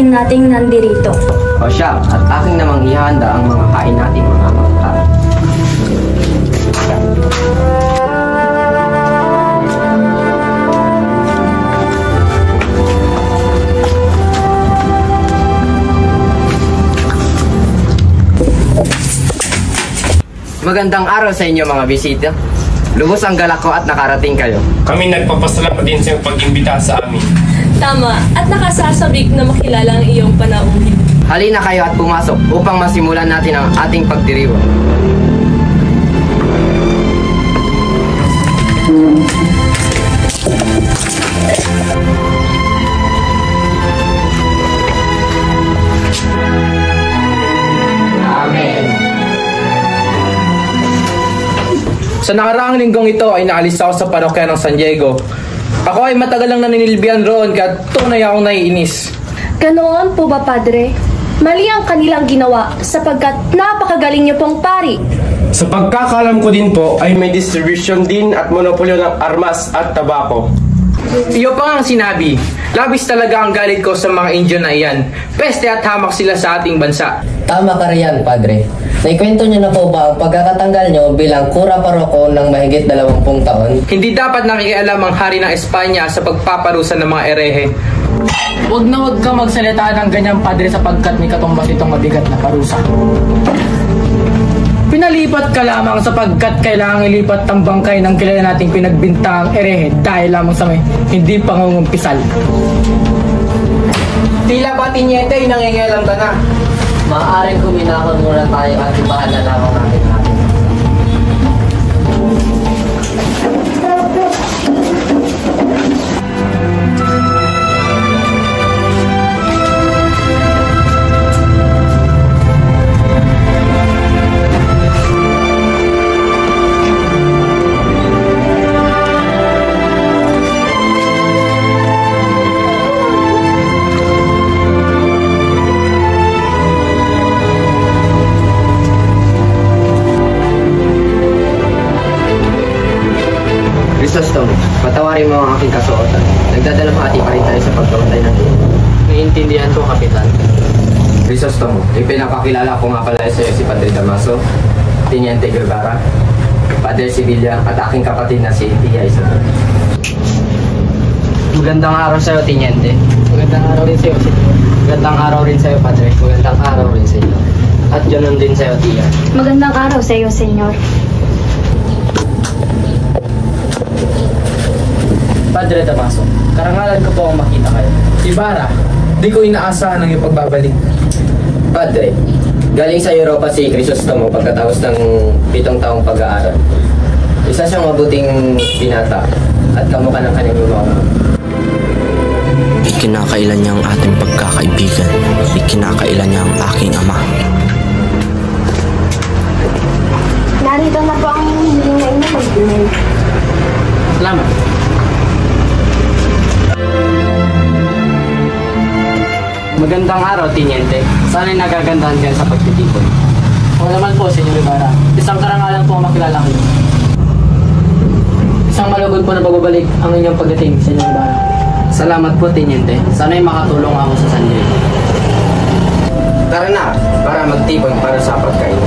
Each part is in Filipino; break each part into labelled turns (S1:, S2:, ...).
S1: pamilya nating nandirito.
S2: O siya, at aking namang ihanda ang mga kain nating mga magkakaroon. Magandang araw sa inyo mga bisita. Lubos ang galak ko at nakarating kayo.
S3: Kami nagpapasalamat din sa iyong pag-imbita sa amin.
S4: Tama, at nakasasabik na makilala ang iyong panauhin.
S2: Halina kayo at pumasok upang masimulan natin ang ating pagdiriwang. Amen.
S5: Sa nakaraang linggong ito ay naalis ako sa parokya ng San Diego. Ako ay matagal lang naninilbihan roon kaya tunay akong naiinis.
S1: Ganoon po ba, Padre? Mali ang kanilang ginawa sapagkat napakagaling niyo pong pari.
S3: Sa pagkakalam ko din po ay may distribution din at monopolyo ng armas at tabako.
S5: Iyo pa nga ang sinabi. Labis talaga ang galit ko sa mga Indian na iyan. Peste at hamak sila sa ating bansa.
S2: Tama ka riyan, Padre. Naikwento niyo na po ba ang pagkakatanggal niyo bilang kura paroko ng mahigit 20 taon?
S5: Hindi dapat nakikialam ang hari ng Espanya sa pagpaparusa ng mga erehe. Huwag na huwag kang magsalita ng ganyang, Padre, sapagkat may katumbas itong mabigat na parusa. Pinalipat ka lamang sapagkat kailangang ilipat ang bangkay ng kilala nating pinagbintang erehe dahil lamang sa may hindi pangungumpisal. Tila ba, Tiniente, nangingialam ka na?
S2: Maaaring kuminakon muna tayo at ibahan na lamang natin. Crisostomo, patawarin mo ang aking kasuotan. Nagdadalamhati pa rin tayo sa pagkamatay ng iyo.
S5: Naiintindihan ko, Kapitan.
S2: Crisostomo, ipinapakilala ko nga pala sa iyo si Padre Damaso, Tiniente Guevara, Padre Sibilia at aking kapatid na si Tia Isabel.
S5: Magandang araw sa iyo, Tiniente. Magandang araw rin sa iyo, Senyor. Magandang araw rin sa iyo, Padre.
S2: Magandang araw rin sa iyo. At ganoon din sa iyo, Tia.
S1: Magandang araw sa iyo, Senyor.
S5: Padre Damaso, karangalan ko po ang makita kayo. Ibarra, di ko inaasahan ang iyong pagbabalik.
S2: Padre, galing sa Europa si Crisostomo pagkatapos ng 7 taong pag-aaral. Isa siyang mabuting binata at kamukha ng kanyang mga.
S6: Ikinakailan niya ang ating pagkakaibigan. Ikinakailan niya ang aking ama.
S1: Narito na po ang hiling na inyo mag-dinay.
S5: Salamat. Magandang araw, Tiniente. Sana'y nagagandahan kayo sa pagtitipon. O naman po, Senyor Ibarra. Isang karangalan po ang makilala kayo. Isang malugod po na pagbabalik ang inyong pagdating, Senyor Ibarra. Salamat po, Tiniente. Sana'y makatulong ako sa San Diego.
S2: Tara na, para magtipon para sa pagkain.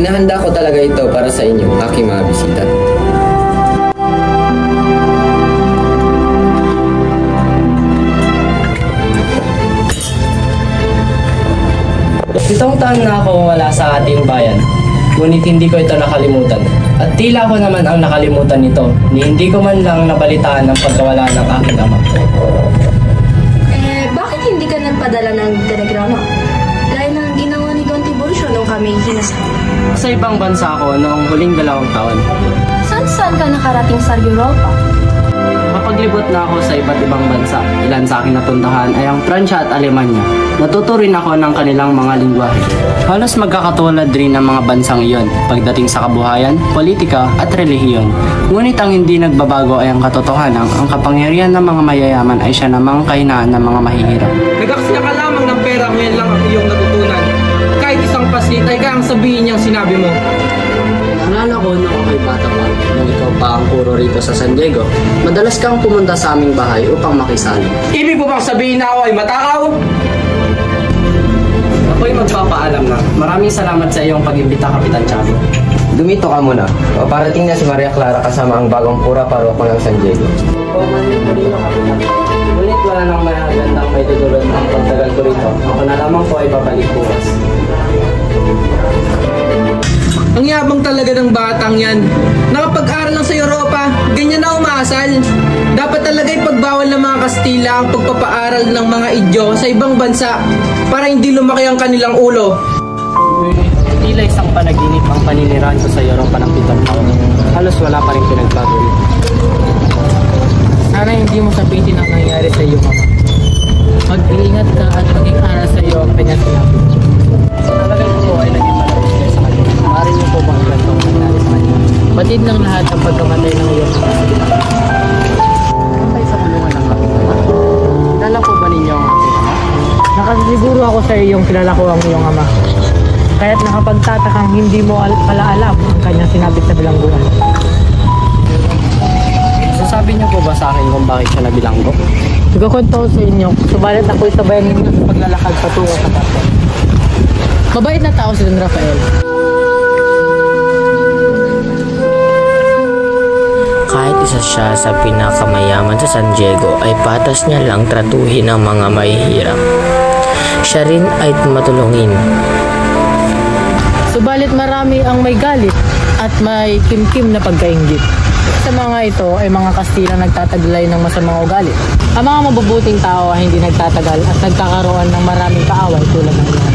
S2: Inahanda ko talaga ito para sa inyo, aking mga bisita.
S5: Itong taon na ako wala sa ating bayan, ngunit hindi ko ito nakalimutan. At tila ko naman ang nakalimutan nito, ni hindi ko man lang nabalitaan ang pagkawala ng aking ama.
S1: Bakit hindi ka nagpadala ng telegrama? Gaya ng ginawa ni Don Tiburcio nung kami hinasal.
S5: Sa ibang bansa ako noong huling 2 taon.
S1: Saan ka nakarating sa Europa?
S5: Nakapaglibot na ako sa iba't ibang bansa. Ilan sa aking napuntahan ay ang Pransya at Alemanya. Natuto rin ako ng kanilang mga lingwahe. Halos magkakatulad rin ng mga bansang iyon pagdating sa kabuhayan, politika at relihiyon. Ngunit ang hindi nagbabago ay ang katotohanan. Ang kapangyarihan ng mga mayayaman ay siya namang kahinaan ng mga mahihirap.
S7: Nagaksya ka lamang ng pera, ngayon lang ang iyong natutunan. Kahit isang pasit ay kayang sabihin niyang sinabi mo.
S5: Naalala ko nung ako'y bata pa, nung ikaw pa ang puro rito sa San Diego, madalas kang pumunta sa aming bahay upang makisali.
S7: Ibig mo bang sabihin na ako ay matakaw?
S5: Ako'y magpapaalam na. Maraming salamat sa iyong pag-imbita, Kapitan Tiago.
S2: Dumito ka muna. Paparating na si Maria Clara kasama ang bagong pura paroko ng San Diego.
S5: Ngunit wala nang magandang may dudulot ang pagtagal ko rito. Ako na lamang po ay babalik bukas.
S7: Ang yabang talaga ng batang yan. Nakapag-aral lang sa Europa, ganyan na umaasal. Dapat talaga ipagbawal ng mga Kastila ang pagpapaaral ng mga idyo sa ibang bansa para hindi lumaki ang kanilang ulo.
S5: Tila isang panaginip ang paninirahan ko sa Europa ng 7 taon. Halos wala pa rin pinagbago.
S8: Sana hindi mo sabihin ang nangyari sa iyo, Mama. Mag-iingat ka at maging aral sa iyo ang kanyang sinabi.
S5: Talagang ko ay naging malapit kayo sa kanya. Maaari niyo po bang ilan itong nangyari sa kanya?
S8: Batid ng lahat ang pagkamatay ng iyong mga.
S5: Patay sa kulungan ng kapitan. Kilala po ba ninyo ang aking ama?
S8: Nakasiguro ako sa iyong kilala ko ang iyong ama. Kaya't nakapagtatakang hindi mo pala alam ang kanyang sinabit na bilangguan.
S5: Sasabi niyo po ba sa akin kung bakit siya nabilanggo?
S8: Ikukwento ko sa inyo, subalit ako'y sabayan ninyo sa paglalakad patungo sa kapwa. Mabait na tao si Don Rafael.
S6: Kahit isa siya sa pinakamayaman sa San Diego ay patas niya lang tratuhin ang mga mahihirap. Siya rin ay matulungin.
S8: Subalit marami ang may galit at may kimkim na pagkainggit. Sa mga ito ay mga Kastila nagtataglay ng masamang ugali. Ang mga mabubuting tao ay hindi nagtatagal at nagkakaroon ng maraming kaaway tulad ng mga.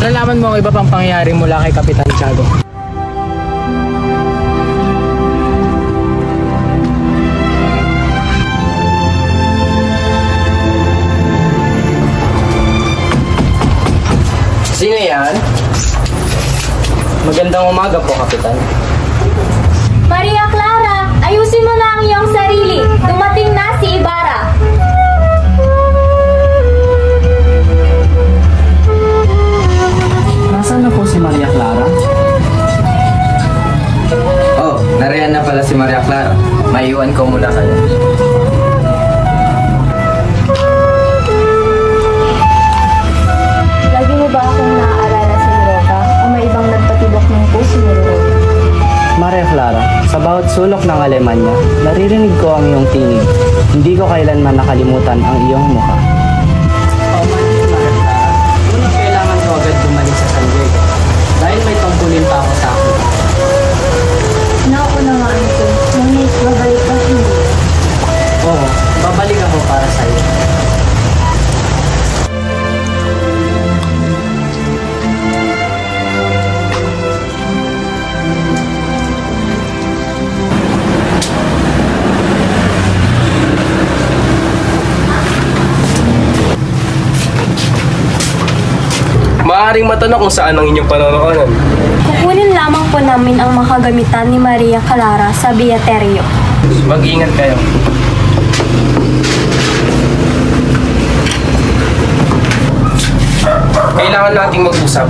S8: Nalaman mo ang iba pang pangyayari mula kay Kapitan Tiago.
S5: Sino yan? Magandang umaga po, Kapitan.
S1: Maria Clara, ayusin mo na ang iyong sarili. Dumating na si Ibarra.
S5: Nasaan na po si Maria Clara?
S2: Oh, nariyan na pala si Maria Clara. Maiwan ko muna kayo.
S1: Lagi mo ba akong naaalala sa Europa o may ibang nagpatibok ng puso mo rin?
S5: Maria Clara, sa bawat sulok ng Alemanya, naririnig ko ang iyong tinig. Hindi ko kailanman nakalimutan ang iyong mukha. Maria Clara, ngunit kailangan ko agad bumalik sa San Diego dahil may tungkulin pa ako sa akin.
S1: Naunawaan ko, ngunit babalik ka hindi.
S5: Oo, babalik ako para sa iyo.
S3: Maaaring matanong kung saan ang inyong panonoonan.
S1: Kukunin lamang po namin ang makagamitan ni Maria Clara sa Beaterio.
S3: Mag-ingat kayo. Kailangan nating mag-usap.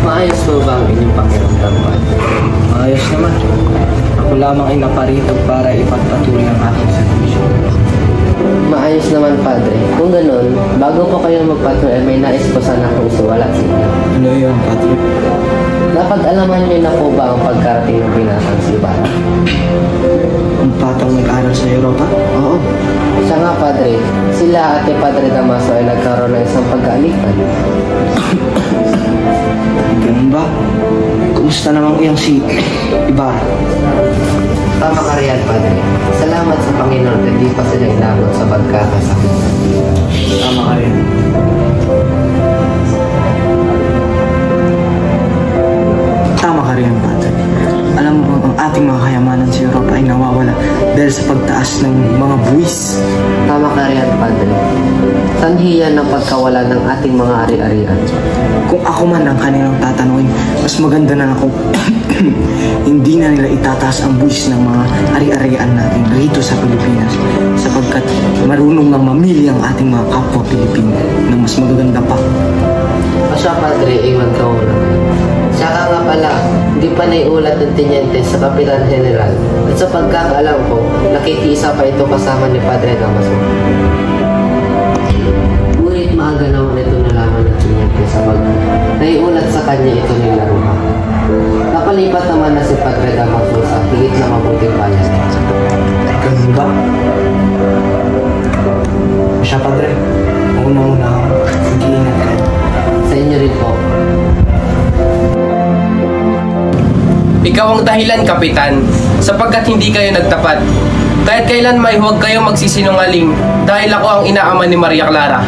S5: Maayos po ba ang inyong pakiramdam? Maayos naman. Ako lamang ay naparito para ipagpatuloy ang aking servisyo. Maayos naman, Padre. Kung ganun, bago po kayo magpatuloy, may nais po sana akong isuwalat sa inyo.
S6: Ano yun, Padre?
S5: Napag-alaman niyo na po ba ang pagkarating ng binatang si Ibarra?
S6: Ang patang nag-aral sa Europa?
S5: Oo. Siya nga, Padre.
S2: sila at ni Padre Damaso ay nagkaroon ng isang pagkaalitan.
S9: Ganun ba? Kumusta naman iyang si Ibarra?
S2: Tama ka riyan, Padre. Salamat sa Panginoon na di pa sila inabot sa pagkakasakit.
S9: Tama ka rin. Tama ka rin, Padre. Alam mo, ang ating mga kayamanan sa Europa ay nawawala dahil sa pagtaas ng mga buwis.
S2: Tama ka riyan, Padre. Sanhi yan ng pagkawala ng ating mga ari-arian.
S9: Kung ako man ang kanilang tatanungin, mas maganda na ako hindi na nila itataas ang buwis ng mga ari-arian natin rito sa Pilipinas sapagkat marunong nang mamili ang ating mga kapwa Pilipino ng mas magaganda pa.
S2: Pasya, Padre, iwan ka muna. Saka nga pala, hindi pa naiulat ng Teniente sa Kapitan General at sa pagkakaalam ko, nakikiisa pa ito kasama ni Padre Damaso. Ngunit maaga naman ito nalaman ng Teniente sapagkat naiulat sa kanya ito ni Laruha. Napalipat naman na si Padre Damaso sa higit na mabuting bayan.
S9: Ganun ba? Siya, Padre. Una-una ako. Mag-iingat ka.
S2: Sa inyo rin po.
S3: Ikaw ang dahilan, Kapitan, sapagkat hindi kayo nagtapat. Kahit kailan may huwag kayong magsisinungaling dahil ako ang inaama ni Maria Clara.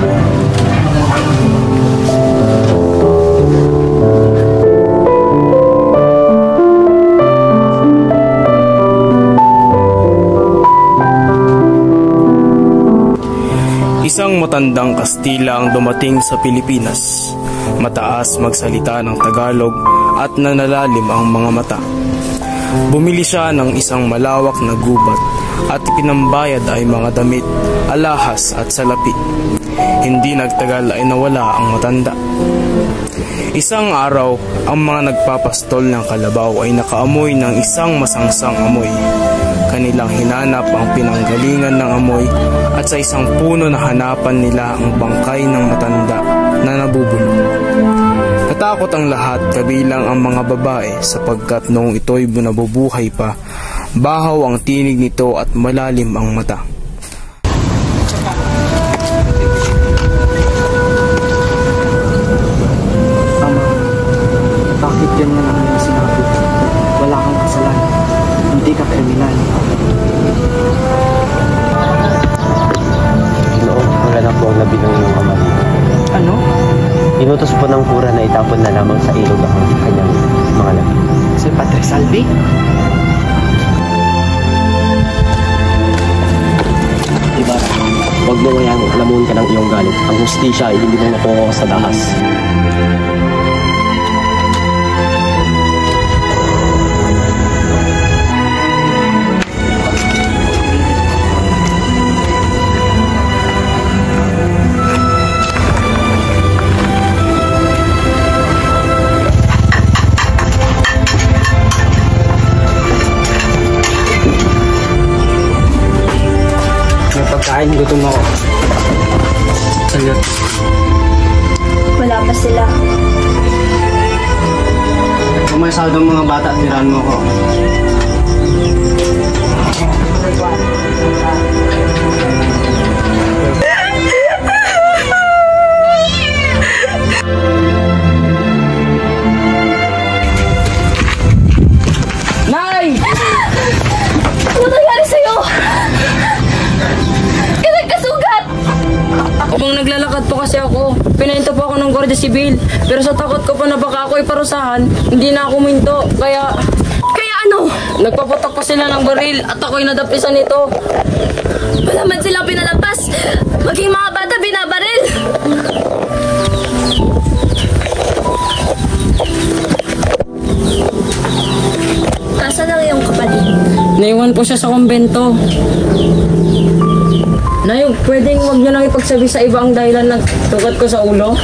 S10: Isang matandang Kastila ang dumating sa Pilipinas. Mataas magsalita ng Tagalog at nanalalim ang mga mata. Bumili siya ng isang malawak na gubat at pinambayad ay mga damit, alahas at salapi. Hindi nagtagal ay nawala ang matanda. Isang araw, ang mga nagpapastol ng kalabaw ay nakaamoy ng isang masangsang amoy. Kanilang hinanap ang pinanggalingan ng amoy at sa isang puno na hanapan nila ang bangkay ng matanda na nabubulong. Natakot ang lahat kabilang ang mga babae sapagkat noong ito'y nabubuhay pa, bahaw ang tinig nito at malalim ang mata.
S9: Ama, bakit ganyan ang iyong sinabi? Wala kang kasalanan. Hindi ka kriminal.
S2: Noon, wala po ang labi ng inyong ama.
S9: Ano?
S2: Inutos po ng kura na itapon na lamang sa ilog ang kanyang mga labi.
S9: Si Padre Salvi?
S5: Ibarra, huwag mo ngayang alamun ka ng iyong galit. Ang hustisya ay hindi mo nakuha sa dahas.
S9: Kain, gutom ako. Salut.
S1: Wala pa sila.
S5: Kumaysado ang mga bata at tirahan mo ko.
S1: Nay! Ano nangyari sa'yo?
S11: Habang naglalakad po kasi ako, pinahinto po ako ng Guardia Civil. Pero sa takot ko pa na baka ako iparusahan, hindi na ako minto. Kaya ano? Nagpaputok pa sila ng baril at ako'y nadapisan nito.
S1: Wala man silang pinalampas. Maging mga bata binabaril. Nasaan ang iyong kapatid?
S11: Naiwan po siya sa kumbento. Nay, pwedeng wag nyo lang ipagsabi sa iba ang dahilan ng tugat ko sa ulo?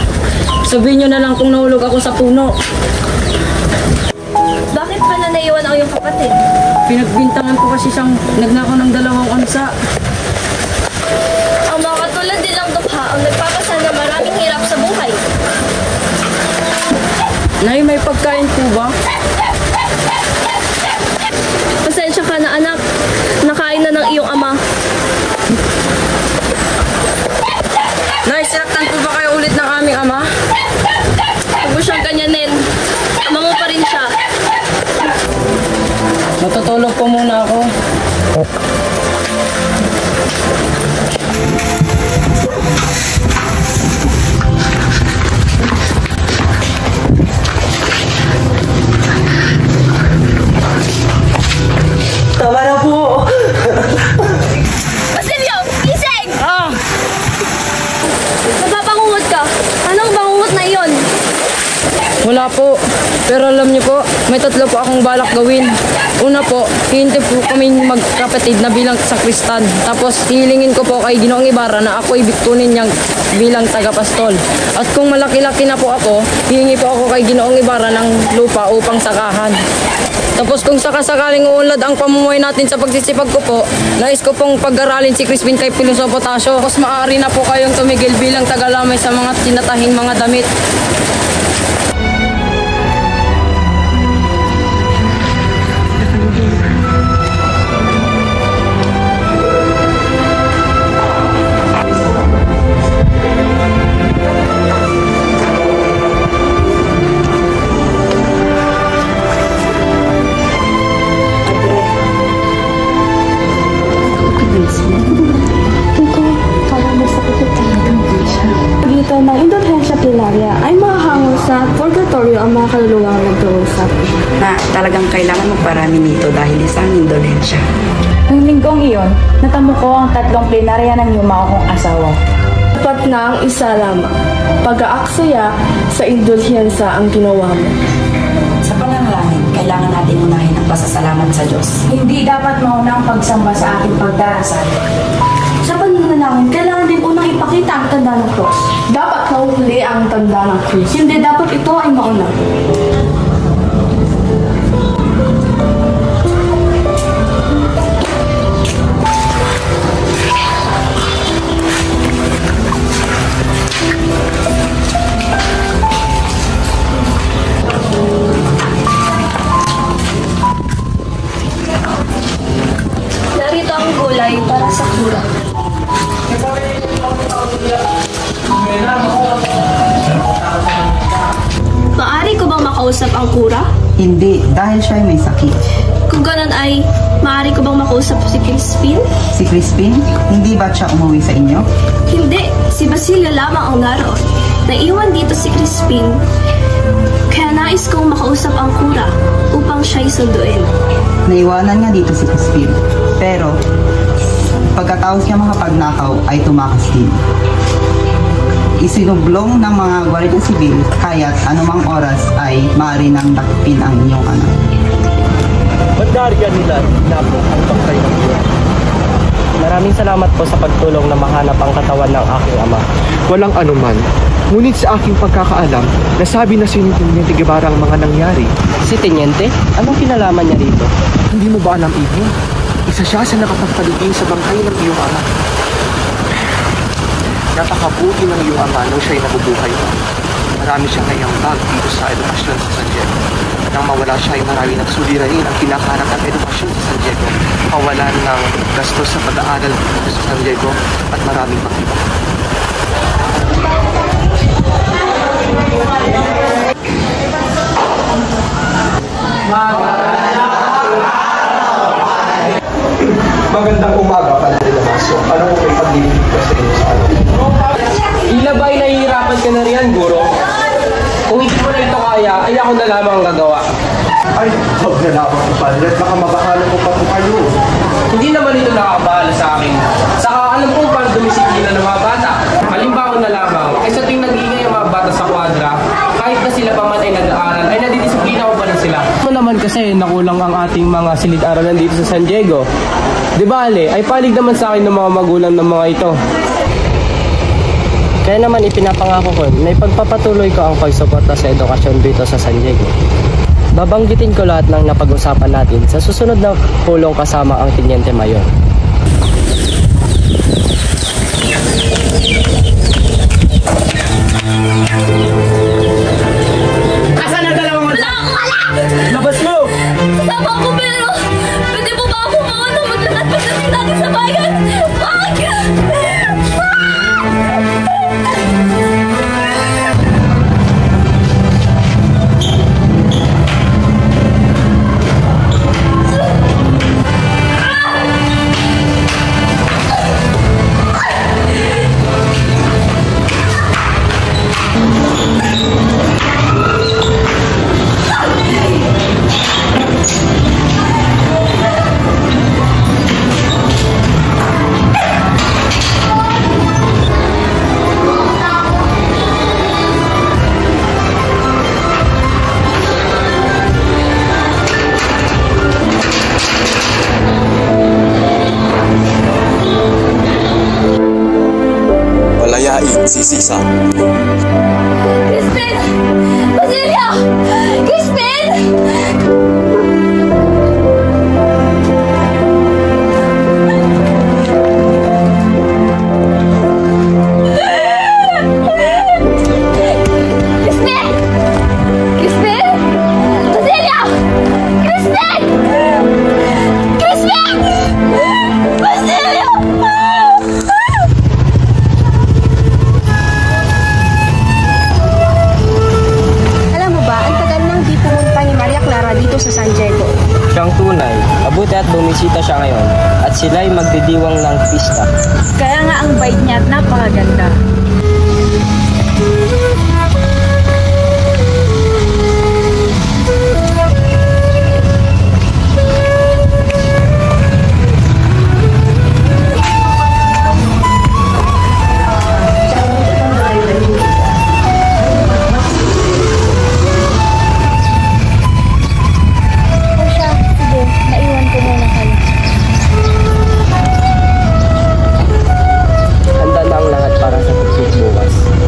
S11: Sabihin nyo na lang kung nahulog ako sa puno.
S1: Bakit pa na naiwan ang iyong kapatid?
S11: Pinagbintangan ko kasi siyang nagnakaw ng 2 onsa.
S1: Ang mga katulad nilang dukha ang nagpapasana maraming hirap sa buhay.
S11: Nay, may pagkain po ba?
S1: Pasensya ka na anak. Nakain na ng iyong ama.
S11: Matutulog po muna ako.
S9: Tama na po!
S1: Basilio! Gising! Napapangungot ka. Anong bangungot na iyon?
S11: Wala po. Pero alam niyo po, may 3 po akong balak gawin. Una po, hihintay po kaming magkapatid na bilang sakristan. Tapos hihilingin ko po kay Ginoong Ibarra na ako'y bitunin niyang bilang tagapastol. At kung malaki-laki na po ako, hihingi po ako kay Ginoong Ibarra ng lupa upang sakahan. Tapos kung sakasakaling uunlad ang pamumuhay natin sa pagsisipag ko po, nais ko pong pag-aralin si Crispin kay Piloso Potasio. Tapos maaari na po kayong tumigil bilang tagalamay sa mga tinatahing mga damit.
S1: Ng indulhensya plenaria ay mahahangol sa purgatorio ang mga kaluluwang nag-uusap.
S12: Na talagang kailangan magparami nito dahil isang indulhensya.
S13: Ang linggong iyon, natamo ko ang 3 plenarya ng yumao kong asawa.
S1: Dapat na ang isa lamang. Pag-aaksaya sa indulhensya ang ginawa mo.
S12: Sa pananalangin, kailangan natin unahin ang pasasalamat sa Diyos.
S13: Hindi dapat mauna ang pagsamba sa aking pagdarasal.
S1: Sa pananalangin, kailangan din unang ipakita ang tanda ng cross. Dapat nauhuli ang tanda ng cross. Hindi dapat ito ay mauna. Narito ang gulay para sa kura. Maaari ko bang makausap ang kura?
S12: Hindi, dahil siya ay may sakit.
S1: Kung ganun ay, maaari ko bang makausap si Crispin?
S12: Si Crispin, hindi ba siya umuwi sa inyo?
S1: Hindi, si Basilio lamang ang naroon. Naiwan dito si Crispin. Kaya nais kong makausap ang kura upang siya'y sunduin.
S12: Naiwanan nga dito si Crispin. Pero, pagkatapos niya makapagnakaw ay tumakas din. Isinublong ng mga Guardia Civil kaya't anumang oras ay maaari nang dakipin ang inyong anak.
S5: Ba't nariyan nila inabot ang pagkay ng buwan? Maraming salamat po sa pagtulong na mahanap ang katawan ng aking ama.
S14: Walang anuman. Ngunit sa aking pagkakaalam, nasabi na si Teniente Guevara ang mga nangyari.
S5: Si Teniente? Anong kinalaman niya dito?
S14: Hindi mo ba alam, Ibo? Isa siya sa nakapagpaliging sa bangkay ng iyong ama. Napakabuti ng iyong ama nung siya'y nabubuhay pa. Marami siyang naiambag dito sa edukasyon sa San Diego. Nang mawala siya ay marami nagsuliranin ang kinakaharap ng edukasyon sa San Diego. Kawalan ng gastos sa pag-aaral dito sa San Diego at maraming pang iba.
S15: Magandang umaga, Padre Damaso. Ano po may paglilingkod ko sa inyo sa ano?
S3: Tila ba ay nahihirapan ka na riyan, Guro? Kung hindi mo na ito kaya, ay ako na lamang ang gagawa.
S15: Ay, huwag na lamang po, Padre. At baka mabahala ko pa po kayo.
S3: Hindi naman ito nakakabahala sa akin. Saka alam kong paano dumisiplina ng mga bata. Halimbawa na lamang, ay sa tuwing nag-iingay ang mga bata sa kwadra, kahit na sila pa man ay nag-aaral, ay nadidisiplina ko pa rin sila. Ito naman kasi nakulang ang ating mga silid-aralan dito sa San Diego. Di ba, Ale? Ay palig naman sa akin ng mga magulang ng mga ito.
S5: Kaya naman ipinapangako ko na ipagpapatuloy ko ang pagsuporta sa edukasyon dito sa San Diego. Babanggitin ko lahat ng napag-usapan natin sa susunod na pulong kasama ang Teniente Mayor.
S3: Asan ang dalawang mata?
S1: Wala!
S3: Labas mo!
S1: Kasama ko pero pwede mo ba ako mauna maglahat pagdating natin sa bayan? Wag!
S10: si Sisa.
S1: Crispin! Basilio! Crispin!
S16: sa San Diego.
S5: Siyang tunay, mabuti at bumisita siya ngayon at sila'y magdidiwang ng pista.
S13: Kaya nga ang bait niya at napakaganda.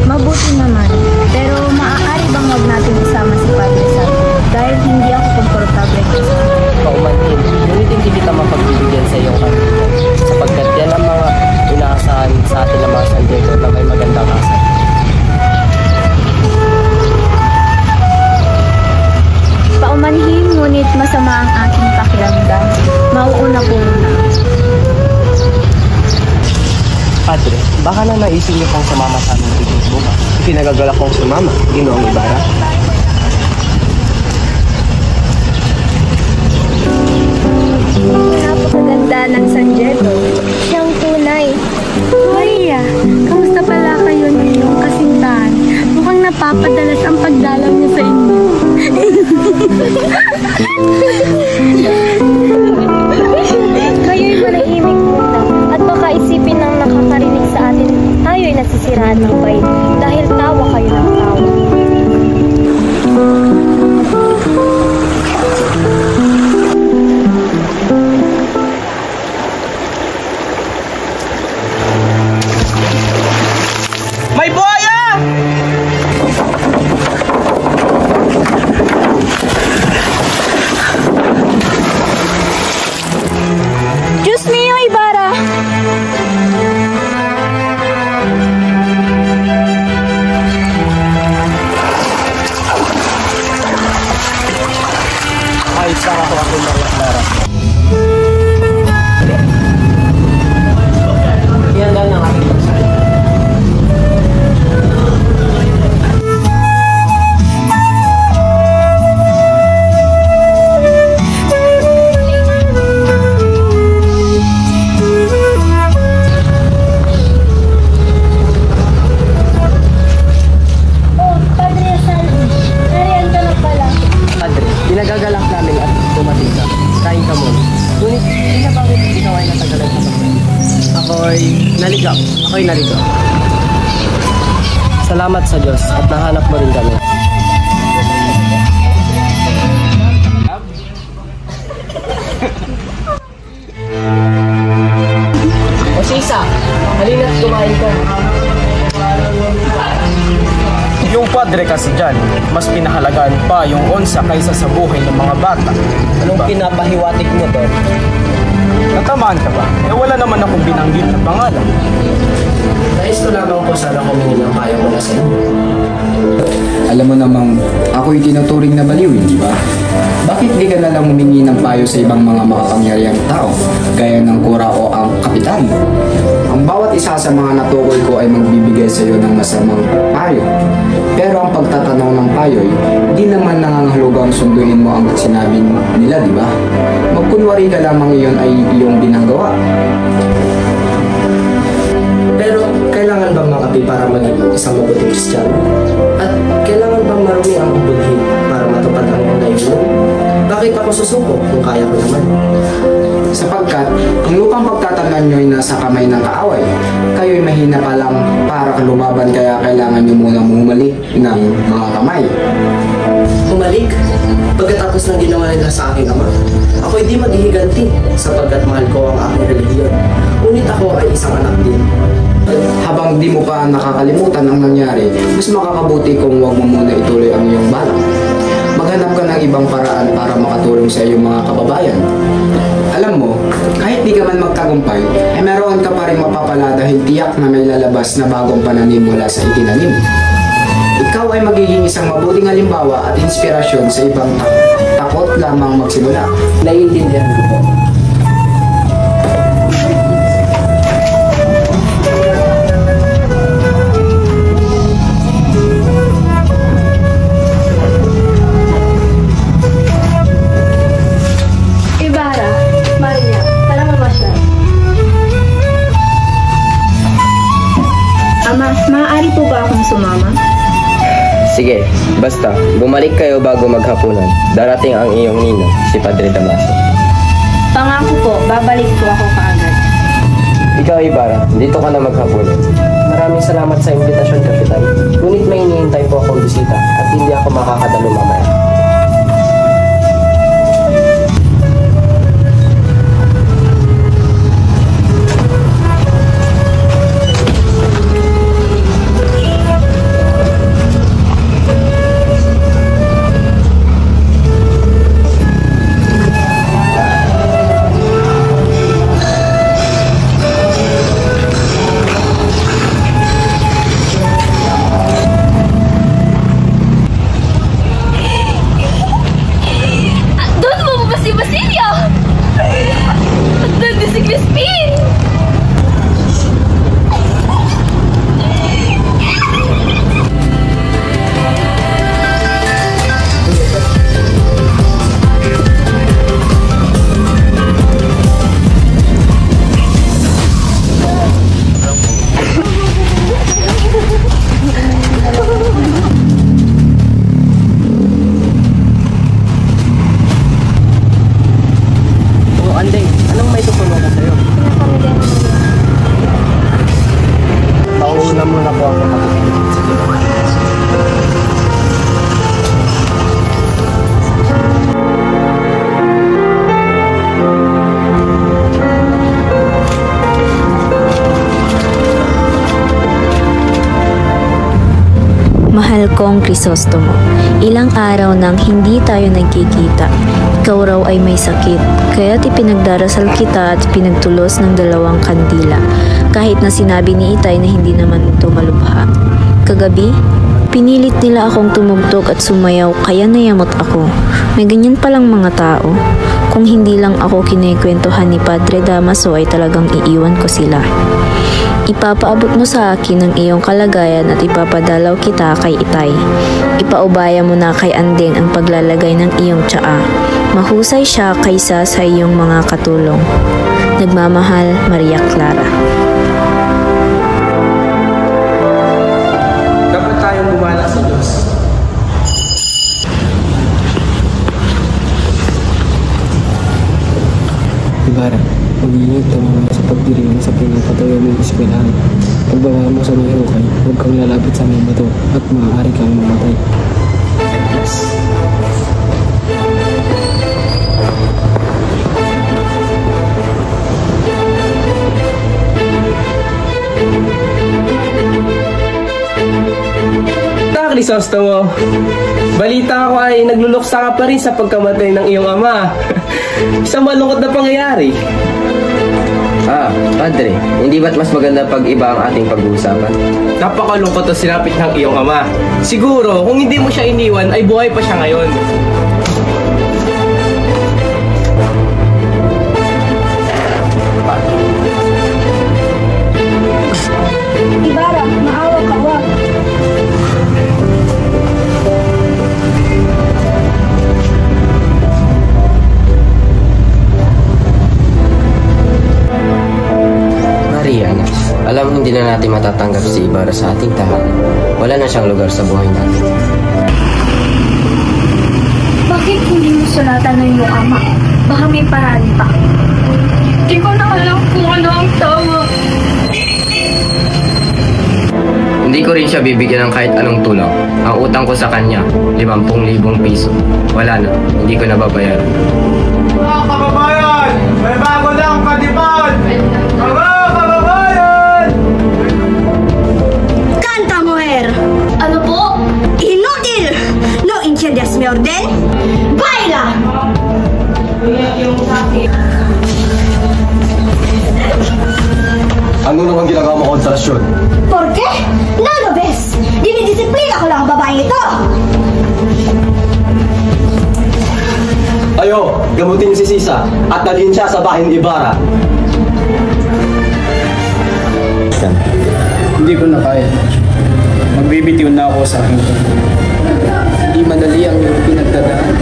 S13: Mabuti naman. Pero maaari bang wag natin isama si Padre Sam? Dahil hindi ako komportable kasi.
S5: Paumanhin, ngunit hindi kita mapagbibigyan sa iyong kaibigan sapagkat yan ang mga inaasahan sa atin ng mga San Diego na may magandang asal.
S13: Paumanhin, ngunit masama ang aking pakiramdam. Mauuna po muna.
S14: Padre, baka na naisip niyo pang sumama sa aming picnic bukas. Pinagagalak kong sumama, Ginoong Ibarra.
S13: Napakaganda ng San Diego. Siyang tunay. Maria, kamusta pala kayo ng iyong kasintahan? Mukhang napapadalas ang pagdalaw niya sa inyo. Kayo'y manahimik muna at baka isipin ng nakakarinig sa atin tayo'y nasisiraan ng bait dahil tawa kayo ng tawa.
S7: May buhaya!
S13: Diyos mío, Ibarra!
S5: Ay, saan ako Lara. Ihanda ng aking pagsabi. Pinagagalak namin at dumating ka. Kain ka muna. Ngunit, hindi na bakit ikaw ay natagalan sa pagkain? Ako'y naligaw. Salamat sa Diyos at nahanap mo rin kami. O Sisa, halina't kumain ka.
S10: Yung padre kasi dyan, mas pinahalagaan pa yung onsa kaysa sa buhay ng mga bata.
S5: Anong pinapahiwatig mo to?
S10: Natamaan ka ba? Wala naman akong binanggit na pangalan.
S5: Nais ko lamang po sana humingi ng payo ko na sa inyo.
S17: Alam mo namang ako'y tinuturing na baliwin, di ba? Bakit di ka na lang humingi ng payo sa ibang mga makapangyarihang tao, gaya ng kura o ang kapitan? Ang bawat isa sa mga natukoy ko ay magbibigay sa iyo ng masamang payo. Pero ang pagtatanaw ng payo'y di naman nangangahulugang sunduin mo ang sinabi nila, di ba? Magkunwari ka lamang iyon ay iyong ginagawa.
S5: Pero kailangan bang makapi para maging isang mabuting Kristiyano? At kailangan bang marumi ang budhin para matupad ang layunin? Bakit ako susuko kung kaya ko naman?
S17: Sapagkat ang lupang pagtatanan nyo'y nasa kamay ng kaaway. Kayo'y mahina pa lang para lumaban, kaya kailangan nyo munang humalik ng mga kamay.
S5: Humalik? Pagkatapos ng ginawa nila sa aking ama, ako'y di maghihiganti sapagkat mahal ko ang aking relihiyon. Ngunit ako ay isang anak din.
S17: Habang habang di mo pa nakakalimutan ang nangyari, mas makakabuti kung huwag mo muna ituloy ang iyong balak. Maghanap ka ng ibang paraan para makatulong sa iyong mga kababayan. Alam mo, kahit di ka man magtagumpay, ay meron ka pa rin mapapala dahil tiyak na may lalabas na bagong pananim mula sa itinanim. Ikaw ay magiging isang mabuting halimbawa at inspirasyon sa ibang takot lamang magsimula.
S5: Naiintindihan ko po.
S1: Ibarra, Maria, tara mamasyal.
S16: Ama, maaari po ba akong sumama?
S5: Sige, basta bumalik kayo bago maghapunan. Darating ang iyong ninong, si Padre Damaso.
S16: Pangako po, babalik po ako kaagad.
S5: Ikaw, Ibarra, dito ka na maghapunan. Maraming salamat sa imbitasyon, Kapitan. Ngunit may hinihintay po akong bisita at hindi ako makakadalo mamaya.
S18: Mahal kong Crisostomo, ilang araw nang hindi tayo nagkikita. Ikaw raw ay may sakit, kaya't ipinagdarasal kita at pinagtulos ng 2 kandila, kahit na sinabi ni Itay na hindi naman ito malubha. Kagabi, pinilit nila akong tumugtog at sumayaw kaya nayamot ako. May ganyan palang mga tao. Kung hindi lang ako kinikwentuhan ni Padre Damaso ay talagang iiwan ko sila. Ipapaabot mo sa akin ang iyong kalagayan at ipapadalaw kita kay Itay. Ipaubaya mo na kay Andeng ang paglalagay ng iyong tsaa. Mahusay siya kaysa sa iyong mga katulong. Nagmamahal, Maria Clara.
S3: Dapat tayong gumala sa Diyos.
S19: Ibarra, mag-iingat ka mamaya sa pagdiriwang sa pinapatayo ng eskwelahan. Pagbawa mo sa may hukay, huwag kang lalapit sa may bato at maaari kang mamatay.
S3: Yes. Crisostomo, balita ko ay nagluluksa ka pa rin sa pagkamatay ng iyong ama. Isang malungkot na pangyayari.
S5: Padre, hindi ba't mas maganda pag iba ang ating pag-uusapan?
S3: Napakalungkot na sinapit ng iyong ama. Siguro, kung hindi mo siya iniwan, ay buhay pa siya ngayon.
S16: Ibarra, maawa ka, wag.
S5: Alam, hindi na natin matatanggap si Ibarra sa ating tahanan. Wala na siyang lugar sa buhay natin.
S1: Bakit hindi mo sulatan ng iyong ama? Baka may paraan pa. Di ko na alam kung ano ang tama.
S5: Hindi ko rin siya bibigyan ng kahit anong tulong. Ang utang ko sa kanya, 50,000 piso. Wala na, hindi ko nababayaran.
S20: Mga kababayan! May bago lang kadipan! Mga kababayan!
S21: edukasyon.
S22: ¿Por qué? No lo ves. Dinidisiplina ko lang ang babaeng ito.
S21: Ayo, gamutin niyo si Sisa at dalhin siya sa bahay ni Ibarra.
S19: Hindi ko na kaya. Magbibitiw na ako sa akin. Hindi madali ang iyong pinagdadaan.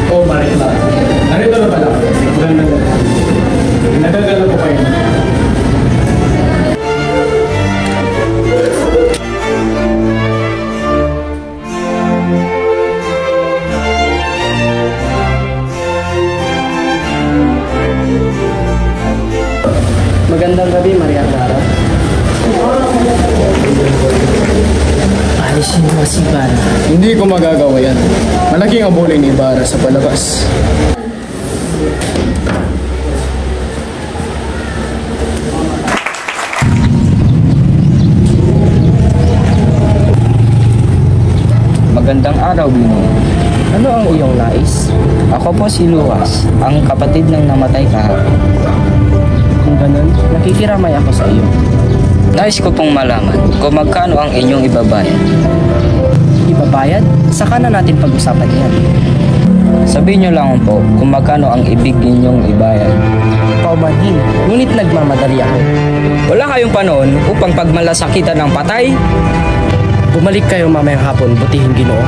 S19: Oh, Marita. Narito na pala. Maganda na. Nadadala ko kayo.
S5: Magandang gabi, Maria Clara.
S8: Alisin mo si Ibarra.
S19: Hindi ko magagawa yan. Malaking abulay ni Ibarra sa palabas.
S23: Magandang araw, Bino. Ano ang iyong nais? Ako po si Luas, ang kapatid ng namatay kahapon.
S5: Kung ganun, nakikiramay ako sa iyo.
S23: Nais ko pong malaman kung magkano ang inyong ibabayad.
S5: Ibabayad? Saka na natin pag-usapan yan.
S23: Sabihin niyo lang po kung magkano ang ibig ninyong ibayad.
S5: Paumanhin, ngunit nagmamadali ako.
S23: Wala kayong panahon upang pagmalasakitan ng patay?
S5: Bumalik kayo mamayang hapon, butihin Ginoo.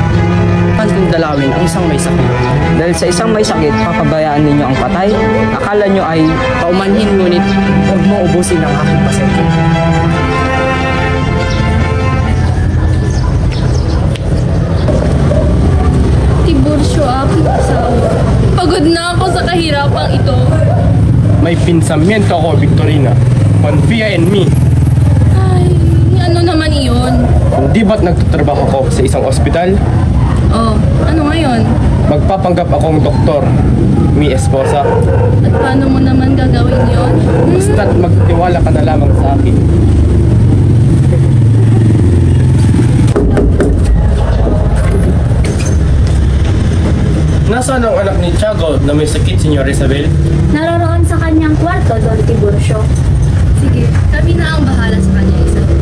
S5: Kung dalawin ang isang may sakit.
S23: Dahil sa isang may sakit, papabayaan ninyo ang patay? Akala nyo ay
S5: paumanhin, ngunit huwag mo ubusin ang aking pasensya.
S4: Tiburcio, aking asawa. Pagod na ako sa kahirapang ito.
S19: May pinsamyento ako, Victorina. Confia in me.
S4: Ay, ano naman iyon?
S19: Hindi ba't nagtatrabaho ko sa isang ospital?
S4: Oh, ano ngayon?
S19: Magpapanggap akong doktor, mi esposa.
S4: At paano mo naman gagawin yon?
S19: Basta't magtiwala ka na lamang sa akin. Nasaan ang anak ni Tiago na may sakit, Senyor Isabel?
S1: Naroroon sa kanyang kwarto, Don Tiburcio.
S4: Sige, kami na ang bahala sa kanya, Isabel.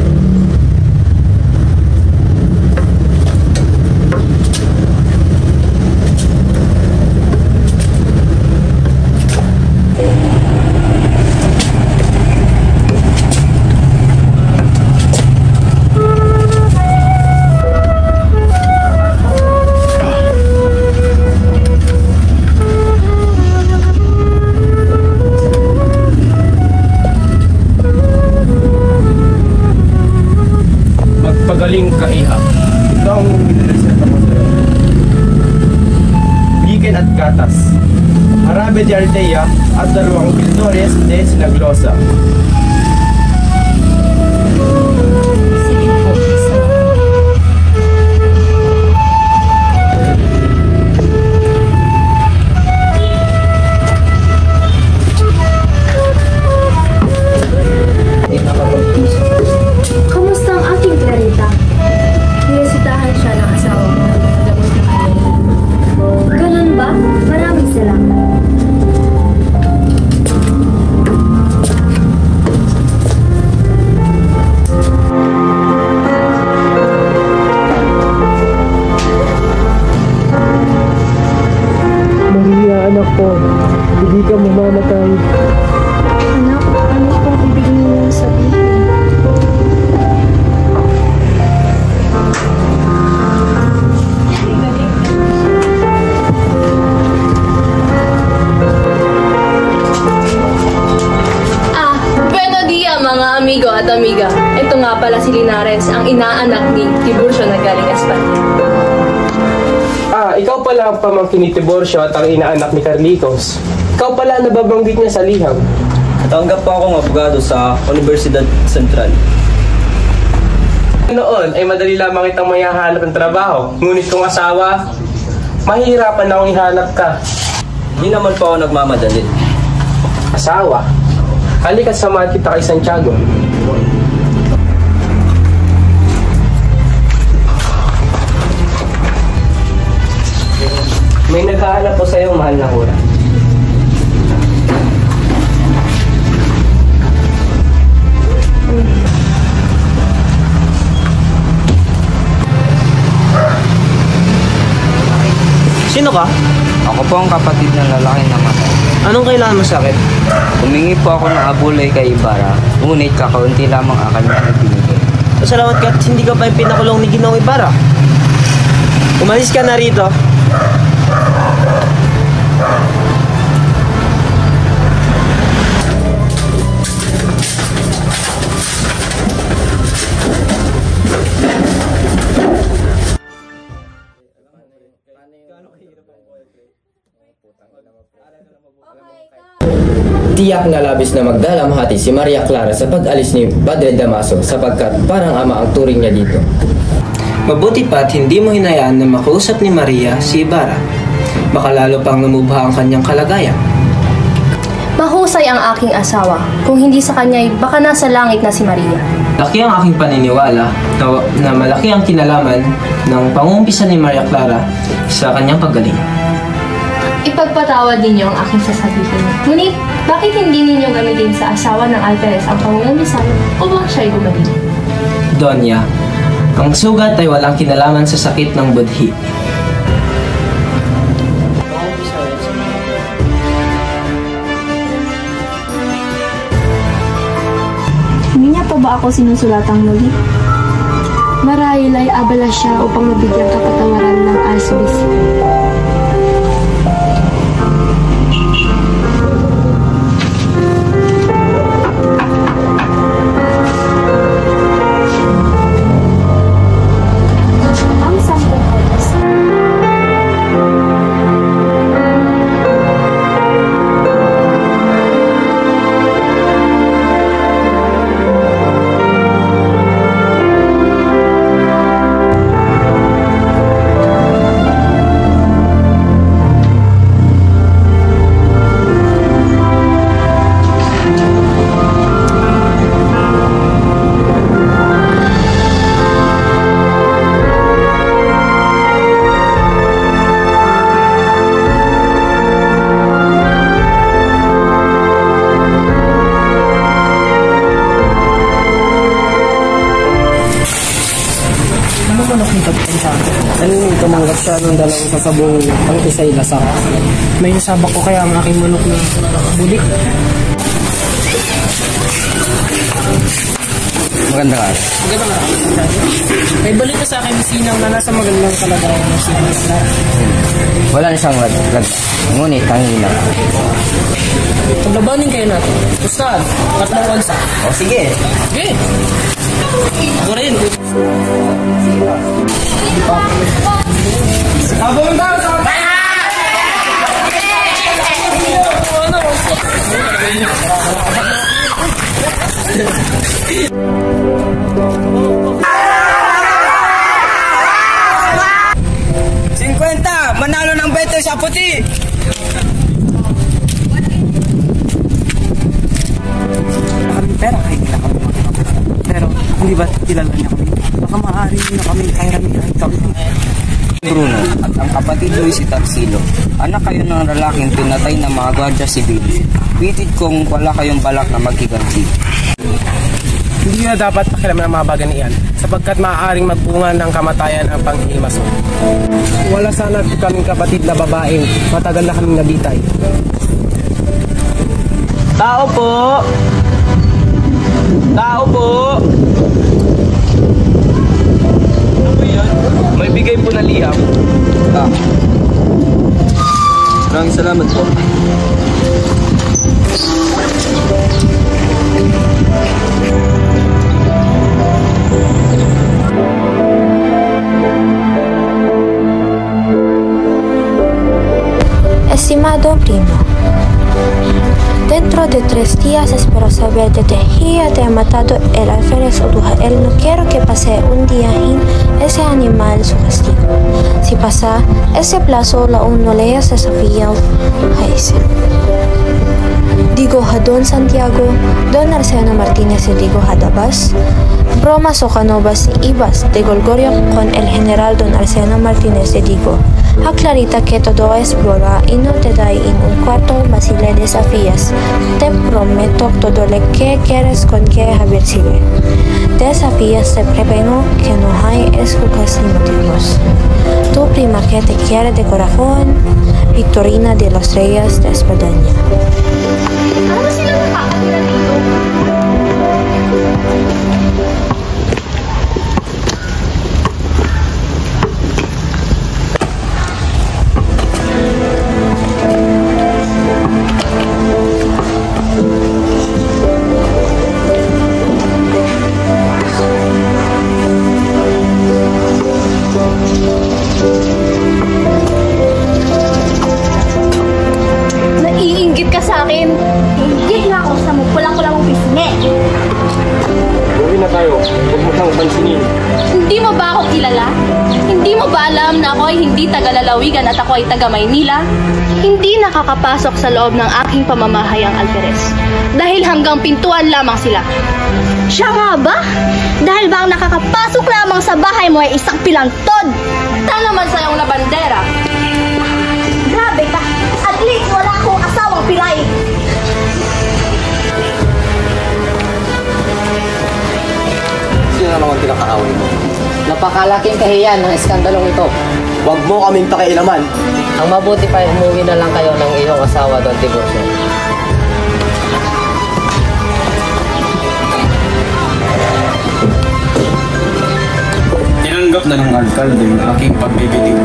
S19: Magaling ka, Iha. Ito ang binireseta ko sa'yo. Bigin at gatas. Jarabe de Ardea at 2 pildores de Sinaglosa.
S1: Kamusta ang aking Clarita? Niresitahan siya ng asawa mo. Ganun ba? Maraming salamat.
S19: Maria, anak ko, hindi ka mamamatay.
S1: Anak, ano pong ibig niyong sabihin?
S4: Mga amigo at amiga, ito nga pala si Linares, ang inaanak ni Tiburcio na galing Espanya.
S3: Ikaw pala ang pamangkin ni Tiburcio at ang inaanak ni Carlitos. Ikaw pala nababanggit niya sa liham.
S23: Natanggap pa akong abogado sa Universidad Central.
S3: Noon ay madali lamang itang mayahanap ng trabaho. Ngunit kung asawa, mahihirapan na akong ihanap ka.
S23: Hindi naman pa ako nagmamadali.
S3: Asawa? Halika't samahan kita kay Santiago. May naghahanap po sa'yo, mahal na hura.
S7: Sino ka?
S23: Ako po ang kapatid ng lalaki na matay.
S7: Anong kailangan mo sa akin?
S23: Humingi po ako ng abulay kay Ibarra, ngunit kakaunti lamang akal na ibinigay.
S7: Pasalamat ka at hindi ka pa yung pinakulong ni Ginoong Ibarra. Umalis ka na rito.
S2: Tiyak na labis na magdalamhati si Maria Clara sa pag-alis ni Padre Damaso sapagkat parang ama ang turing niya dito.
S7: Mabuti pa't hindi mo hinayaan na makausap ni Maria si Ibarra. Baka lalo pang lumubha ang kanyang kalagayan.
S4: Mahusay ang aking asawa. Kung hindi sa kanya'y baka nasa langit na si Maria.
S7: Laki ang aking paniniwala na malaki ang kinalaman ng pangumpisa ni Maria Clara sa kanyang paggaling.
S4: Ipagpatawad ninyo ang aking sasabihin. Ngunit, bakit hindi ninyo gamitin sa asawa ng Alperes ang pangungumisan upang siya'y gumaling?
S7: Donya, ang sugat ay walang kinalaman sa sakit ng budhi.
S1: Hindi niya pa ba ako sinusulatang muli? Marahil ay abala siya upang mabigyan kapatawaran ng Archbishop.
S19: Tumanggap siya ng dalawang kasabong ang isa'y lasak. May nasabak ko kaya ang aking manok na bulik.
S23: Maganda ka.
S19: Maganda ka. May balik ka sa akin bisinang na nasa magandang kalagayan ng siya.
S23: Wala na siyang ganda. Ngunit hangina.
S19: Paglabanin kayo natin. Ustad, tatlong wansa.
S23: O sige.
S19: Sige. Ako rin.
S20: Abang daw sa
S23: manalo ng beto sa puti.
S7: Maraming pera kahit nila kami pero hindi ba kilala niya kami? Baka maaari na kami kahiramihan kami.
S23: Bruno at ang kapatid Luis si Tarsilo, anak kayo ng lalaking pinatay ng mga gwardiya sibil. Pitid kong wala kayong balak na maghiganti.
S19: Hindi na dapat pakilaman ang mga bagay niyan sapagkat maaaring magbunga ng kamatayan ang panghihimaso. Wala sana kaming kapatid na babaeng matagal na kaming nabitay.
S7: Tao po! Tao po!
S3: May bigay po na liham.
S23: Maraming salamat po.
S18: Estimado primo, dentro de 3 días espero saber de Tejía te ha matado el alférez Odujael. No quiero que pase un día sin ese animal su castigo. Si pasa ese plazo, la uno leyes desafío a ese. Digo a Don Santiago, Don Arceno Martínez y digo a Dabas,
S6: Bromas o canovas y ibas de Golgorio con el general don Arseno Martínez de Digo. A Clarita que todo es broma y no te da en un cuarto más si le desafías. Te prometo todo lo que quieres con que Javier sigue. Desafías te prevengo que no hay excusas ni motivos. Tu prima que te quiere de corazón, Victorina de los Reyes de Espadaña.
S22: Ano sila nakakatira dito?
S16: Naiinggit ka sa akin.
S22: Hindi nga ako sa magpulang-pulang mong pisngi.
S19: Uwi na tayo. Huwag mo siyang pansinin.
S4: Hindi mo ba ako kilala? Hindi mo ba alam na ako ay hindi taga-lalawigan at ako ay taga-Maynila? Hindi nakakapasok sa loob ng aking pamamahay ang Alperes. Dahil hanggang pintuan lamang sila.
S22: Siya nga ba? Dahil ba ang nakakapasok lamang sa bahay mo ay isang pilantod?
S4: Saan naman sayang na bandera?
S22: Grabe ka! At least wala akong asawang pilay!
S14: Sino naman pinakaaway mo?
S8: Napakalaking kahiyan ng iskandalong ito.
S21: Huwag mo kaming pakialaman.
S8: Ang mabuti pa ay umuwi na lang kayo ng iyong asawa doon, Tiburcio.
S10: Tinanggap na ng alkalde yung aking pagbibitiw.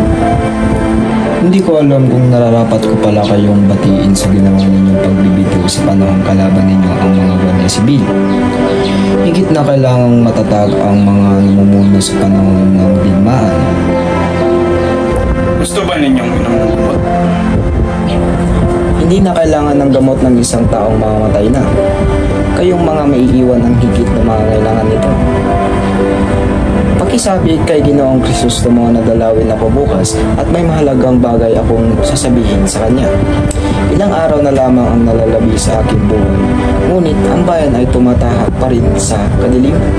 S17: Hindi ko alam kung nararapat ko pala kayong batiin sa ginawa ninyong pagbibitiw sa panahong kalaban ninyo ang mga Guardia Sibil. Higit na kailangang matatag ang mga namumuno sa panahon ng digmaan.
S10: Gusto ba ninyong inom ng gamot?
S17: Hindi na kailangan ng gamot ng isang taong mamamatay na. Kayong mga maiiwan ang higit na mga kailangan nito. Pakisabi kay Ginoong Crisostomo na dalawin ako bukas at may mahalagang bagay akong sasabihin sa kanya. Ilang araw na lamang ang nalalabi sa aking buhay, ngunit ang bayan ay tumatahak pa rin sa kadiliman.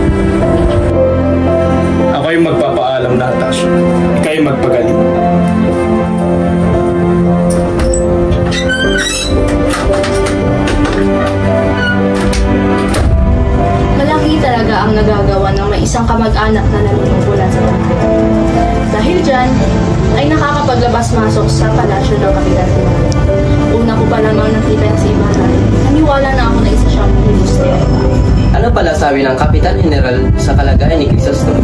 S10: Ako'y magpapaalam na, Tasha. Ika'y magpagaling.
S4: Malaki talaga ang nagagawa ng may isang kamag-anak na nanunungkulan sa bahay. Dahil dyan, ay nakakapaglabas-masok sa palasyo ng kapitan. Una ko pa lamang nakita niya sa ibahay. Naniwala na ako na isa siyang filibustero.
S2: Ano pala sabi ng Kapitan General sa kalagayan ni Crisostomo?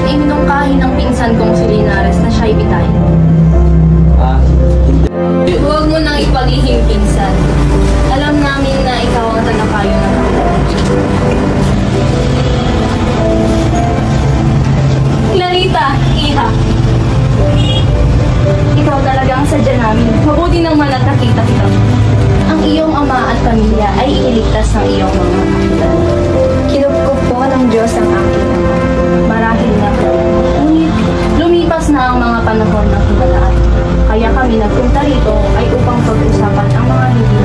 S4: Iminungkahi ng pinsan kong si Linares na siya'y bitay. Huwag mo nang ipagihing pinsan. Alam namin na ikaw ang tagapayo ng kapitan. Clarita, iha. Ikaw talagang sadya namin. Mabuti nang nakita kita. Ang iyong ama at pamilya ay iniligtas ng iyong mga kapitan.
S1: Kinupkup po ng Diyos ang aking ama.
S4: Marahil nga po. Ngunit lumipas na ang mga panahon ng himalaan. Kaya kami nagpunta rito ay upang pag-usapan ang mga hindi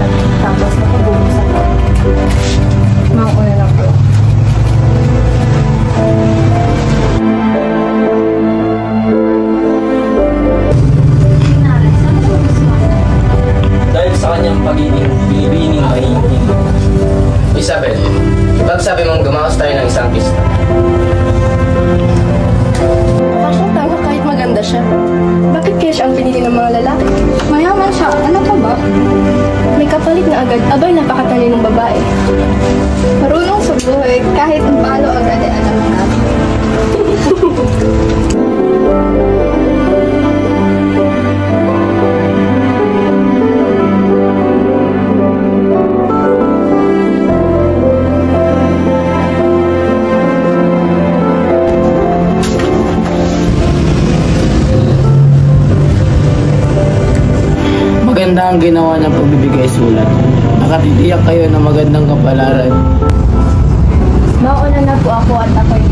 S4: tapos na pag-uusapan. Mauna na po.
S2: Dahil sa kanyang pagiging bilibining mahihing. Isabel, ipagsabi mong gumawas tayo ng isang pista.
S4: Mukha siyang tanga kahit maganda siya. Bakit kaya siya ang pinili ng mga lalaki? Mayaman siya. Ano pa ba? May kapalit na agad. Abay, napakatalinong babae.
S1: Marunong sa buhay kahit paano agad ay alam natin.
S5: Maganda ang ginawa ng pagbibigay sulat. Nakatitiyak kayo ng magandang kapalaran.
S1: Mauna na po ako at ako'y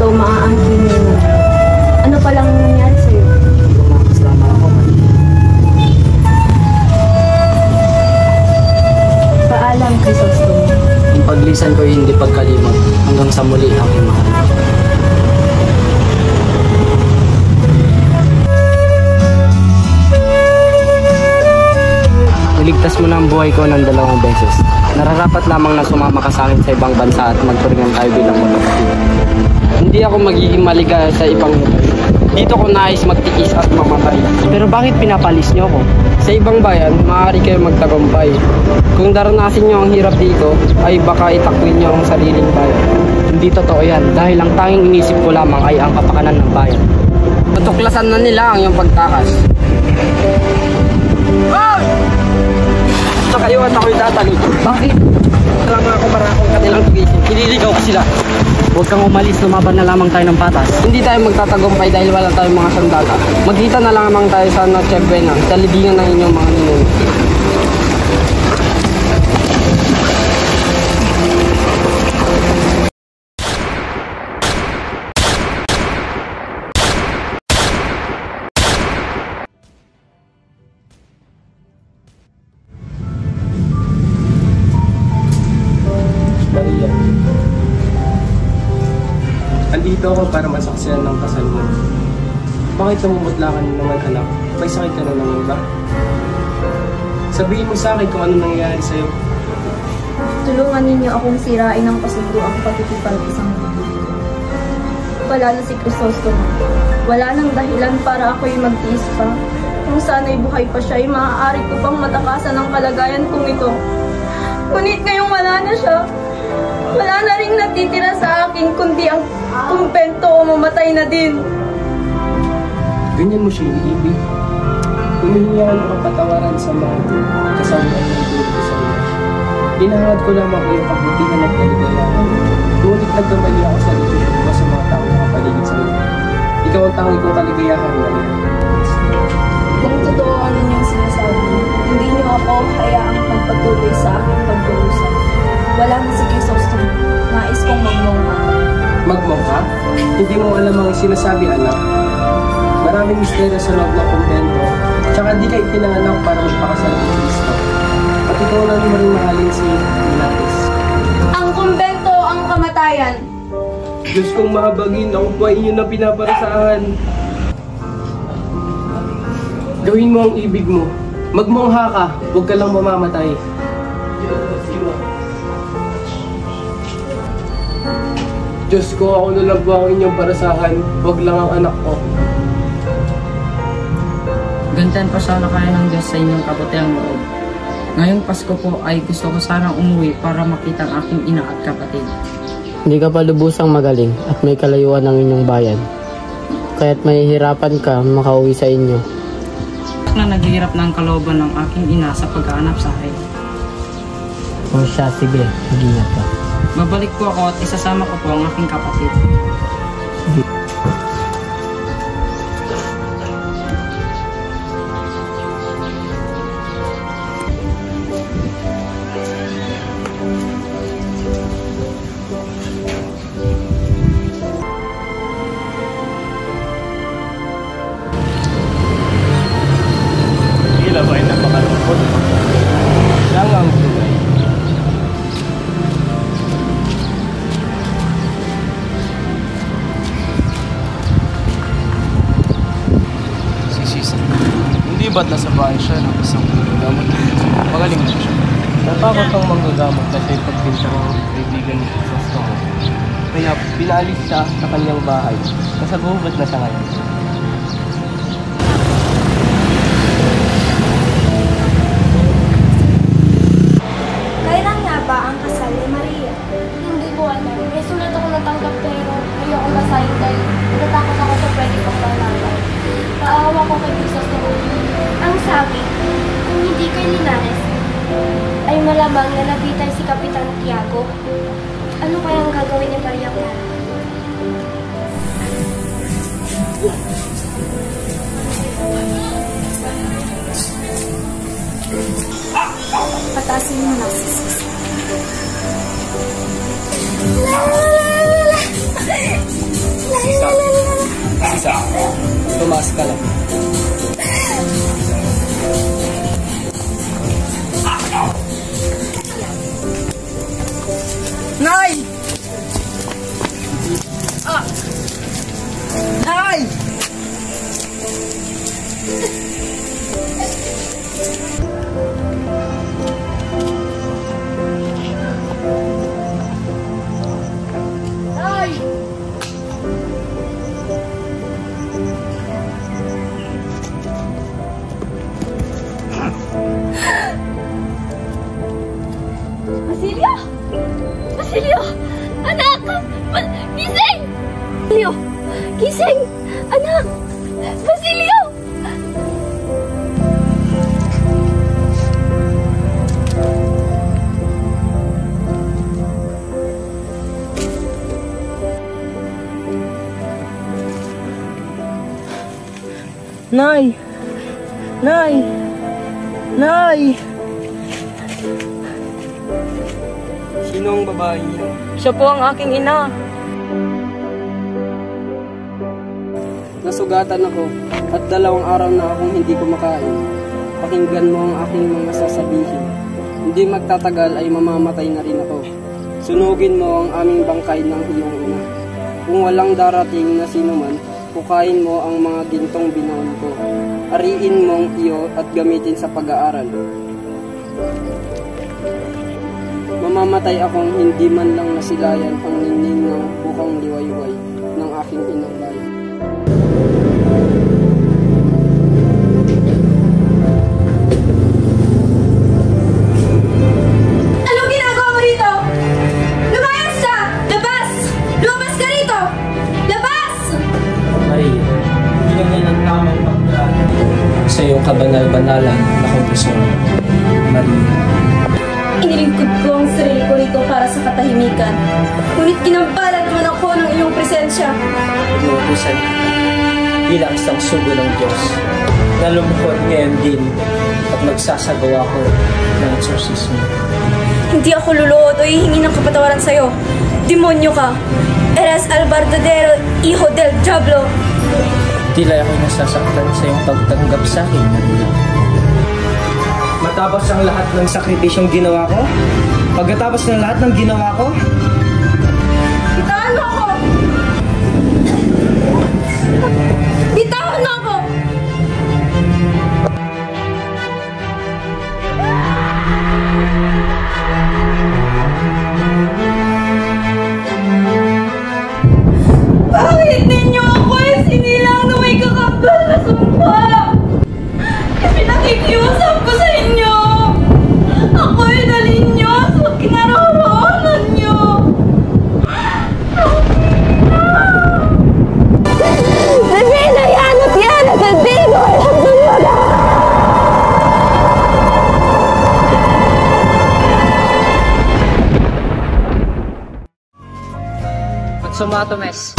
S1: ito maaangkin mo. Ano palang nangyari sa'yo?
S5: Kasama ako.
S1: Paalam, Crisostomo.
S5: Ang paglisan ko hindi pagkalimot hanggang sa muli aking mahal. Niligtas mo na ang buhay ko ng 2 beses. Nararapat lamang na sumama ka sa akin sa ibang bansa at magturingan tayo bilang magkakasama. Hindi ako magiging maligaya sa ibang lugar. Dito ko nais magtikis at mamatay. Pero bakit pinapalis niyo ako? Sa ibang bayan, maaari kayo magtagumpay. Kung daranasin niyo ang hirap dito, ay baka itakwin niyo ang sariling bayan. Hindi totoo yan, dahil ang tanging inisip ko lamang ay ang kapakanan ng bayan. Tutuklasan na nila ang iyong pagtakas. Oh! Sa kayo at ako'y tatalo. Bakit? Kailangan ako marakong kanilang tugisin. Ililigaw ko sila. Huwag kang umalis, lumaban na lamang tayo ng patas. Hindi tayo magtatagumpay dahil wala tayong mga sandata. Magkita na lamang tayo sa Noche Buena, sa libingan ng inyong mga ninuno.
S19: Andito ako para masaksiyan ng kasal mo. Bakit namumutla ka naman, anak? May sakit ka na ng iba? Sabihin mo sa akin kung ano nangyayari sa'yo.
S1: Tulungan ninyo akong sirain ng pasundo ang pagkikipag-isang bibig. Wala na si Crisostomo. Wala nang dahilan para ako'y magtiis pa. Kung sana'y buhay pa siya, ay maaari ko pang matakasan ang kalagayan kong ito. Ngunit ngayong wala na siya, wala na rin natitira sa akin kundi ang kumpento o mamatay na din.
S19: Ganyan mo siya iibig. Humihingi ako ng kapatawaran sa mga kasamaan ng tulog sa iyo. Inahangad ko lamang ko yung kabutihan at kaligayahan. Ngunit nagkamali ako sa relasyon ko sa mga taong nakapaligid sa iyo. Ikaw ang tangi kong kaligayahan, Maria.
S1: Kung totoo ang inyong sinasabi, hindi niyo ako hayaang magpatuloy sa aking pagkuusap. Wala na si Crisostomo. Nais kong magmongha.
S19: Magmongha? Hindi mo alam ang sinasabi, anak. Maraming misteryo sa loob ng kumpento. Tsaka di ka ipinanganak para magpakasal ng Kristo. At ikaw lang mo rin mahalin si Pilates.
S1: Ang kumpento ang kamatayan.
S19: Diyos kong mahabagin, ako po ay inyo na pinaparasahan. Gawin mo ang ibig mo. Magmongha ka, huwag ka lang mamamatay. Diyos ko, ako na lang po ang inyong parasahan, huwag lang ang anak ko.
S5: Gantian pa sana kaya ng Diyos sa inyong kabutiang loob. Ngayong Pasko po ay gusto ko sanang umuwi para makita ang aking ina at kapatid. Hindi ka pa lubusang magaling at may kalayuan ng inyong bayan. Kaya't mahihirapan ka makauwi sa inyo. Na naghihirap ng kalooban ng aking ina sa paghahanap sa akin. O siya, sige, mag-ingat ka. Babalik po ako at isasama ko po ang aking kapatid.
S10: Tila ba ay napakalungkot? Lang ang buhay. Si Sisa, hindi ba't nasa bahay siya ng isang manggagamot? Magaling na siya. Natakot ang manggagamot kasi pagbinta ng kaibigan ni Crisostomo. Kaya pinalis siya sa kanyang bahay. Nasa gubat na siya ngayon.
S13: Kailan nga ba ang kasal ni Maria? Hindi ko alam. May sulat ako natanggap pero ayoko basahin dahil natatakot ako sa pwede kong lalabay. Paawa ko kay Crisostomo. Ang sabi, kung hindi kay Linares, ay malamang nalapitan si Kapitan Tiago. Ano kayang gagawin ni Maria Clara? Patasin mo na si Sisa.
S5: tumaas ka lang.
S7: Nay! Nay!
S22: Nay! Basilio! Basilio! Anak! Gising! Basilio! Gising! Anak! Basilio!
S7: Nay! Nay! Nay!
S5: Sino ang babae niyo?
S7: Siya po ang aking ina.
S5: Nasugatan ako at 2 araw na akong hindi kumakain. Pakinggan mo ang aking mga sasabihin. Hindi magtatagal ay mamamatay na rin ako. Sunugin mo ang aming bangkay ng iyong ina. Kung walang darating na sinuman, pukain mo ang mga gintong binaon ko. Ariin mong iyo at gamitin sa pag-aaral. Mamamatay akong hindi man lang nasilayan ang ningning ng bukang liwayway ng aking inang bayan.
S22: Anong ginagawa mo rito? Lumayas ka! Labas! Lumabas ka rito! Labas!
S19: Maria, hindi lang yan ang tamang pagdaan sa iyong kabanal-banalan na konklusyon. Maria.
S1: Inilingkod ko ang sarili ko rito para sa katahimikan. Ngunit ginampalan naman ako ng iyong presensya.
S19: Inuutusan bilang isang sugo ng Diyos na lumuhod ngayon din at magsasagawa ko ng eksorsismo.
S1: Hindi ako luluhod o hihingi ng kapatawaran sa'yo. Demonyo ka. Eres al verdadero hijo del diablo.
S19: Tila ako'y nasasaktan sa iyong pagtanggap sa akin, Maria. Matapos ang lahat ng sakripisyong ginawa ko, pagkatapos ng lahat ng ginawa ko,
S22: Bitawan mo ako! Bitawan mo ako! Bakit ninyo ako sinilang na may kakapal na sumpa? Pinakikiusap ko sa inyo! Ako'y dalhin nyo sa kinaroroonan nyo! Revela yan at yan at andino ay hagdunwala!
S5: At sumatomes,